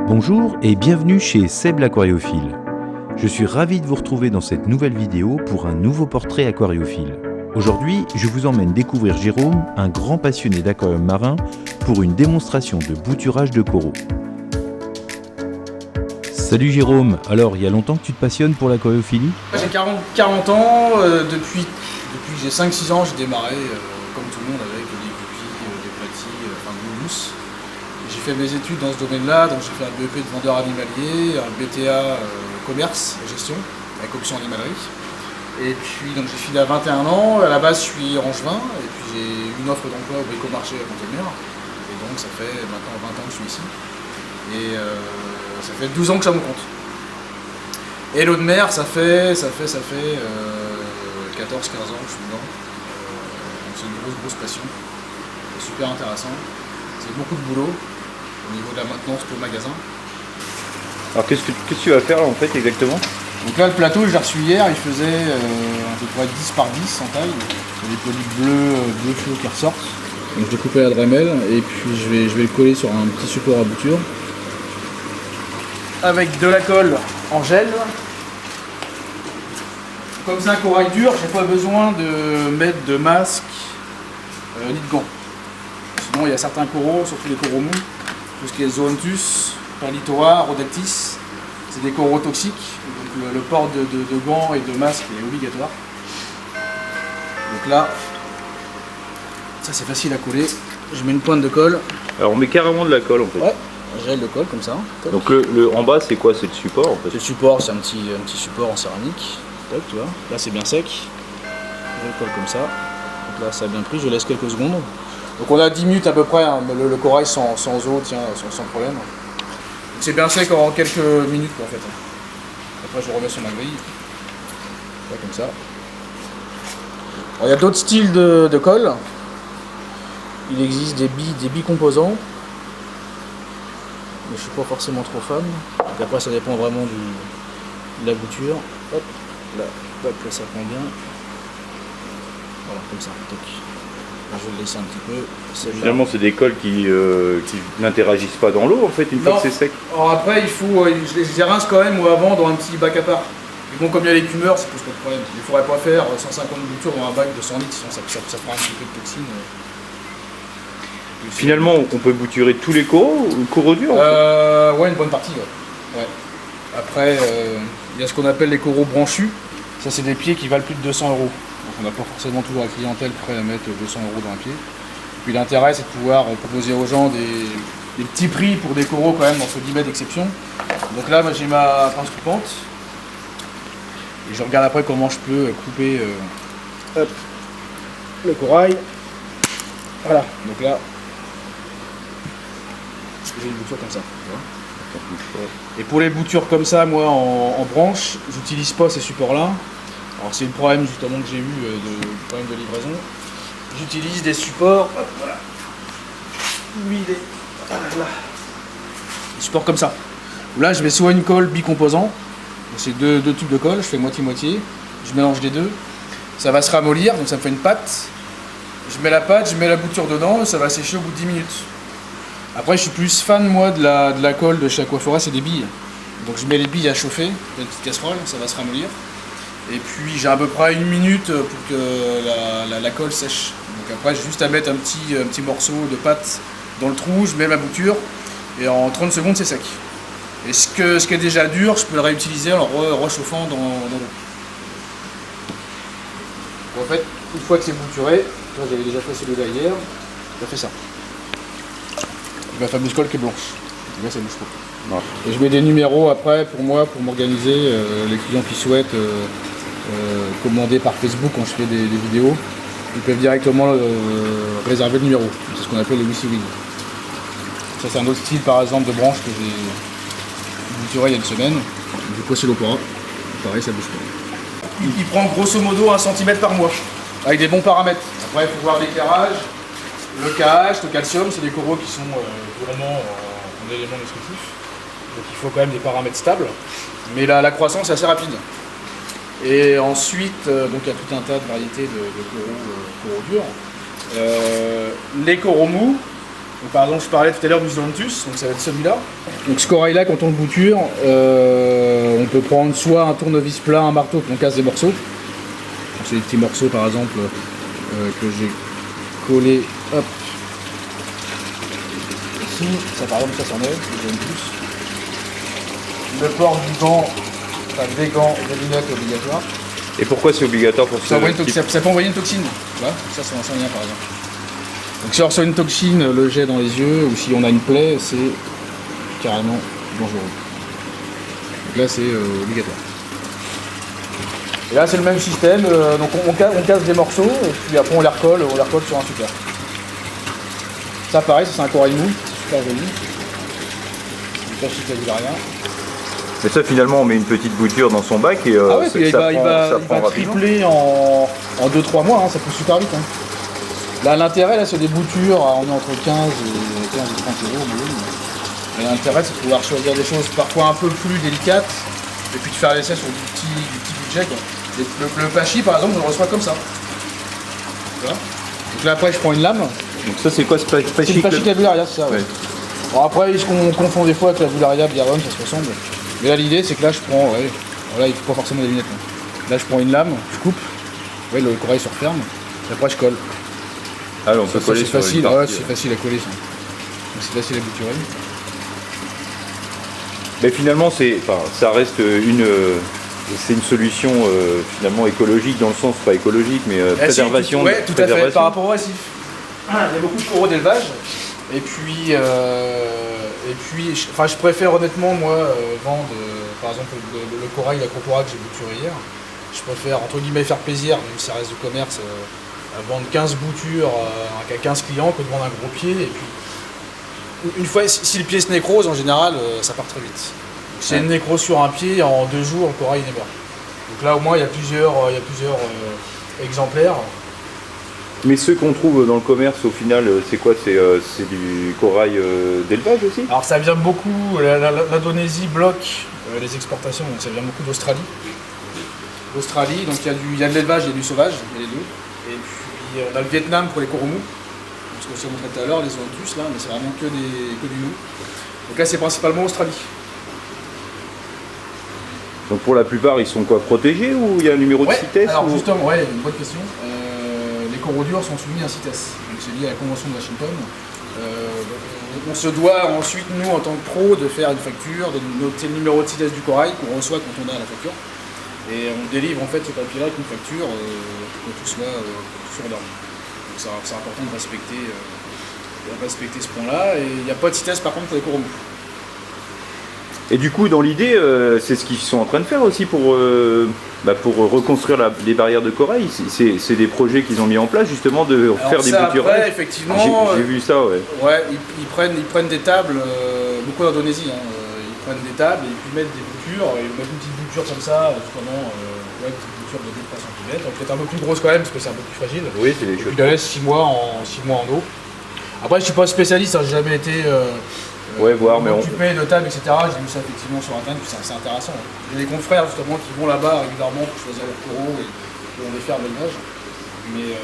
Bonjour et bienvenue chez Seb l'Aquariophile. Je suis ravi de vous retrouver dans cette nouvelle vidéo pour un nouveau portrait aquariophile. Aujourd'hui, je vous emmène découvrir Jérôme, un grand passionné d'aquarium marin, pour une démonstration de bouturage de coraux. Salut Jérôme, alors il y a longtemps que tu te passionnes pour l'aquariophilie? J'ai 40 ans, depuis que j'ai 5-6 ans j'ai démarré comme tout le monde avec des guppies, des platies, enfin des mousses. J'ai fait mes études dans ce domaine-là, donc j'ai fait un BEP de vendeur animalier, un BTA commerce et gestion avec option animalerie. Et puis donc j'ai filé à 21 ans, à la base je suis angevin et puis j'ai une offre d'emploi au Bricomarché à Contenir. Et donc ça fait maintenant 20 ans que je suis ici. Et ça fait 12 ans que je suis à mon compte. Et l'eau de mer, ça fait 14-15 ans que je suis dedans. Donc c'est une grosse passion. C'est super intéressant. C'est beaucoup de boulot au niveau de la maintenance pour le magasin. Alors qu'est-ce que tu vas faire là, en fait exactement? Donc là le plateau je l'ai reçu hier, il faisait à peu près 10 par 10 en taille. Il y a des polypes bleus fluo qui ressortent. Donc je l'ai coupé à la Dremel et puis je vais le coller sur un petit support à bouture. Avec de la colle en gel. Comme c'est un corail dur, j'ai pas besoin de mettre de masque ni de gants. Sinon il y a certains coraux, surtout les coraux mous, tout ce qui est Zoanthus, Perlitoa, Rhodactis, c'est des coraux toxiques, donc le port de gants et de masques est obligatoire. Donc là, ça c'est facile à coller, je mets une pointe de colle. Alors on met carrément de la colle en fait. Ouais, un gel de colle comme ça. Top. Donc en bas c'est quoi? C'est le support en fait. C'est le support, c'est un petit support en céramique. Top, tu vois. Là c'est bien sec, je le colle comme ça. Donc là ça a bien pris, je laisse quelques secondes. Donc on a 10 minutes à peu près, hein, le corail sans eau, tiens, sans problème. C'est bien sec en quelques minutes en fait. Après je remets sur ma grille. Là, comme ça. Alors, il y a d'autres styles de colle. Il existe des billes composants. Mais je suis pas forcément trop fan. Donc après ça dépend vraiment de la bouture. Hop, là ça prend bien. Voilà, comme ça. Toc. Je vais le laisser un petit peu. Finalement c'est des colles qui n'interagissent pas dans l'eau en fait une fois que c'est sec. Alors après il faut, je les rince quand même ou avant dans un petit bac à part. Et bon, comme il y a l'écumeur, ça pose pas de problème. Il ne faudrait pas faire 150 boutures dans un bac de 100 litres, sinon ça fera un petit peu de toxine. Finalement on peut bouturer tous les coraux durs en fait. Ouais, une bonne partie. Ouais. Après il y a ce qu'on appelle les coraux branchus. Ça c'est des pieds qui valent plus de 200 €. Donc on n'a pas forcément toujours la clientèle prêt à mettre 200 € dans un pied. Puis l'intérêt c'est de pouvoir proposer aux gens des petits prix pour des coraux quand même entre guillemets d'exception. Donc là moi j'ai ma pince coupante. Et je regarde après comment je peux couper hop, le corail. Voilà, donc là j'ai une bouture comme ça. Et pour les boutures comme ça, moi en branche, j'utilise pas ces supports là. Alors c'est le problème justement que j'ai eu de problème de livraison. J'utilise des supports, hop, voilà, huilés, voilà. Des supports comme ça. Là je mets soit une colle bicomposant, c'est deux tubes de colle, je fais moitié-moitié, je mélange les deux, ça va se ramollir, donc ça me fait une pâte. Je mets la pâte, je mets la bouture dedans, ça va sécher au bout de 10 minutes. Après je suis plus fan moi de la colle de chez Aquafora, c'est des billes. Donc je mets les billes à chauffer, dans une petite casserole, ça va se ramollir. Et puis j'ai à peu près 1 minute pour que la colle sèche. Donc après j'ai juste à mettre un petit morceau de pâte dans le trou, je mets ma bouture et en 30 secondes c'est sec. Et ce qui est déjà dur, je peux le réutiliser en le rechauffant dans l'eau. En fait, une fois que c'est bouturé, j'avais déjà fait celui-là hier, j'ai fait ça. Et ma fameuse colle qui est blanche. Et là ça bouge pas. Et je mets des numéros après pour m'organiser, les clients qui souhaitent commander par Facebook quand je fais des vidéos, ils peuvent directement réserver le numéro. C'est ce qu'on appelle les Wissy-Wing. Ça c'est un autre style par exemple de branche que j'ai bouturé il y a une semaine. Du coup c'est l'Opora, pareil ça bouge pas. Il prend grosso modo 1 cm par mois, avec des bons paramètres. Après il faut voir l'éclairage, le KH, le calcium, c'est des coraux qui sont purement en éléments descriptifs. Donc il faut quand même des paramètres stables, mais la croissance est assez rapide. Et ensuite, donc il y a tout un tas de variétés de coraux durs. Les coraux mous, Donc, par exemple, je parlais tout à l'heure du Zoanthus, donc ça va être celui-là. Donc ce corail là, quand on le bouture, on peut prendre soit un tournevis plat, un marteau, puis on casse des morceaux. C'est des petits morceaux par exemple que j'ai collés, hop, ici, ça par exemple ça s'en est, le Zoanthus. Le port du gant, enfin des gants, des lunettes obligatoires. Et pourquoi c'est obligatoire pour Ça peut envoyer une toxine, voilà, ça c'est un lien par exemple. Donc si on reçoit une toxine, le jet dans les yeux, ou si on a une plaie, c'est carrément dangereux. Donc là c'est obligatoire. Et là c'est le même système, donc on casse des morceaux, et puis après on les recolle sur un support. Ça pareil, c'est un corail mou, super joli. C'est pas chic à rien. Mais ça finalement on met une petite bouture dans son bac et ah ouais, il ça va prend tripler en 2-3 mois, hein, ça peut super vite. Hein. Là l'intérêt là c'est des boutures, on est entre 15 et 30 euros en moyenne. Et l'intérêt c'est de pouvoir choisir des choses parfois un peu plus délicates et puis de faire l'essai sur du petit budget. Quoi. Le pachi par exemple on le reçoit comme ça. Voilà. Donc là après je prends une lame. Donc ça c'est quoi ce C'est une pachi clavularia, c'est ça. Ouais. Alors après on confond des fois avec la clavularia biarum, ça se ressemble. Mais là l'idée c'est que là je prends, ouais, voilà il faut pas forcément des lunettes. Hein. Là je prends une lame, je coupe, ouais, le corail se referme, et après je colle. Ah on peut coller c'est sur facile, une partie, c'est facile à coller ça. Donc c'est facile à bouturer. Mais finalement ça reste c'est une solution finalement écologique dans le sens pas écologique mais préservation. Oui, tout à fait, par rapport au récif. Il y a beaucoup de coraux d'élevage. Et puis, je préfère honnêtement, moi, vendre, par exemple, le corail, l'acropora que j'ai bouturé hier. Je préfère, entre guillemets, faire plaisir, même si ça reste du commerce, vendre 15 boutures à 15 clients que de vendre un gros pied. Et puis, une fois, si le pied se nécrose, en général, ça part très vite. Si il y a une nécrose sur un pied, en 2 jours, le corail est mort. Donc là, au moins, il y a plusieurs exemplaires. Mais ceux qu'on trouve dans le commerce, au final, c'est quoi? C'est du corail d'élevage aussi? Alors ça vient beaucoup, l'Indonésie bloque les exportations, donc ça vient beaucoup d'Australie. Donc il y a de l'élevage et du sauvage, il y a les deux. Et puis on a le Vietnam pour les coraux mous, ce que je vous montrais tout à l'heure, les Zoanthus là, mais c'est vraiment que du mou. Donc là c'est principalement Australie. Donc pour la plupart, ils sont quoi, protégés ou il y a un numéro de CITES? Alors justement, ouais, une bonne question. Les coraux durs sont soumis à un CITES, donc c'est lié à la Convention de Washington. On se doit ensuite, nous en tant que pro, de faire une facture, de noter le numéro de CITES du corail qu'on reçoit quand on a la facture. Et on délivre en fait ce papier-là avec une facture pour que tout soit sur l'ordre. Donc c'est important de respecter ce point-là. Et il n'y a pas de CITES par contre pour les coraux mous. Et du coup, dans l'idée, c'est ce qu'ils sont en train de faire aussi pour reconstruire les barrières de corail. C'est des projets qu'ils ont mis en place justement de faire des boutures. Après, effectivement, j'ai vu ça, ouais. Ouais, ils prennent des tables, beaucoup d'Indonésie. Hein, ils prennent des tables et puis ils mettent des boutures. Et ils mettent une petite bouture comme ça, justement, une petite bouture de 2-3 cm. Donc peut-être un peu plus grosse quand même parce que c'est un peu plus fragile. Oui, c'est des choses. Et puis il la laisse 6 mois en eau. Après, je suis pas spécialiste, hein, j'ai jamais été. Voir, mais occupé de table, etc. J'ai vu ça effectivement sur internet, c'est intéressant. J'ai des confrères justement qui vont là-bas régulièrement pour choisir leurs coraux et pour les faire de l'élevage. Mais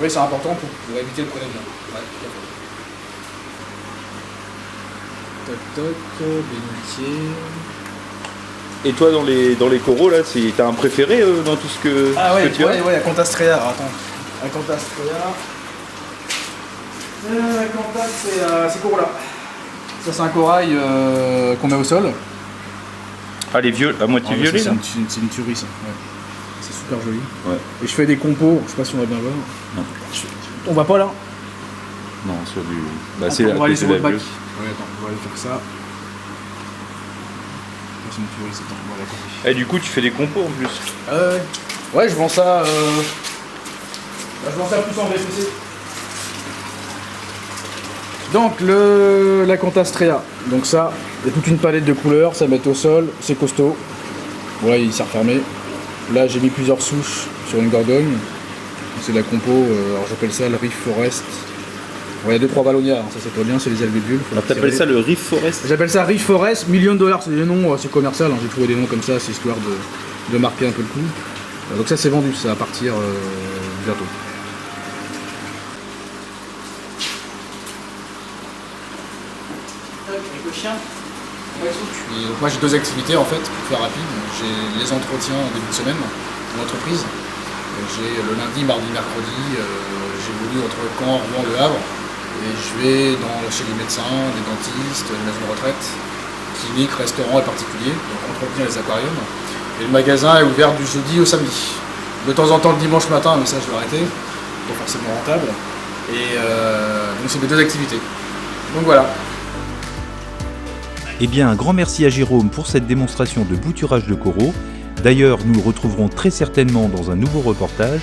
c'est important pour éviter le prélèvement. Ouais, tout à fait. Toc toc, bénitier. Et toi dans les coraux là, t'as un préféré dans tout ce que, tu as? Ouais, la Cantastrea. Alors, attends. La Cantastrea. La Canta, c'est ces coraux-là. Ça c'est un corail qu'on met au sol. Ah les à moitié violets là. C'est une tuerie ça. Ouais. C'est super joli. Ouais. Et je fais des compos, je sais pas si on va bien voir. Non. On va pas là. Non, sur du. On va aller sur le bac. Ouais, attends, on va aller faire ça. C'est une tuerie, c'est on va la copier. Et du coup tu fais des compos en plus. Ouais, je vends ça. Je vends ça plus en VPC. Donc la Cantastrea, donc ça, il y a toute une palette de couleurs, ça met au sol, c'est costaud. Voilà, il s'est refermé. Là j'ai mis plusieurs souches sur une gorgogne. C'est de la compo, alors j'appelle ça le Reef Forest. Bon, il y a 2-3 ballonnières, hein, ça c'est pas bien, c'est les alvéoles. Alors t'appelles ça le Reef Forest? J'appelle ça Reef Forest, $1 million, c'est des noms, c'est commercial, hein, j'ai trouvé des noms comme ça, c'est histoire de marquer un peu le coup. Donc ça c'est vendu, ça va partir bientôt. Avec le chien. Puis, donc moi j'ai 2 activités en fait, pour faire rapide. J'ai les entretiens en début de semaine en entreprise. J'ai le lundi, mardi, mercredi, j'évolue entre Caen, Rouen, Le Havre. Et je vais chez les médecins, les dentistes, les maisons de retraite, cliniques, restaurants et particuliers, donc entretenir les aquariums. Et le magasin est ouvert du jeudi au samedi. De temps en temps le dimanche matin, mais ça je vais arrêter, pas forcément rentable. Et donc c'est mes 2 activités. Donc voilà. Eh bien, un grand merci à Jérôme pour cette démonstration de bouturage de coraux. D'ailleurs, nous le retrouverons très certainement dans un nouveau reportage.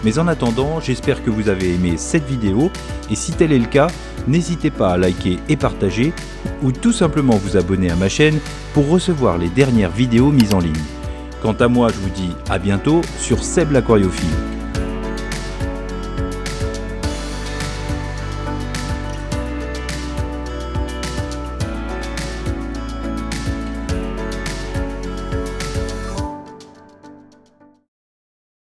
Mais en attendant, j'espère que vous avez aimé cette vidéo. Et si tel est le cas, n'hésitez pas à liker et partager, ou tout simplement vous abonner à ma chaîne pour recevoir les dernières vidéos mises en ligne. Quant à moi, je vous dis à bientôt sur Seb l'Aquariophile.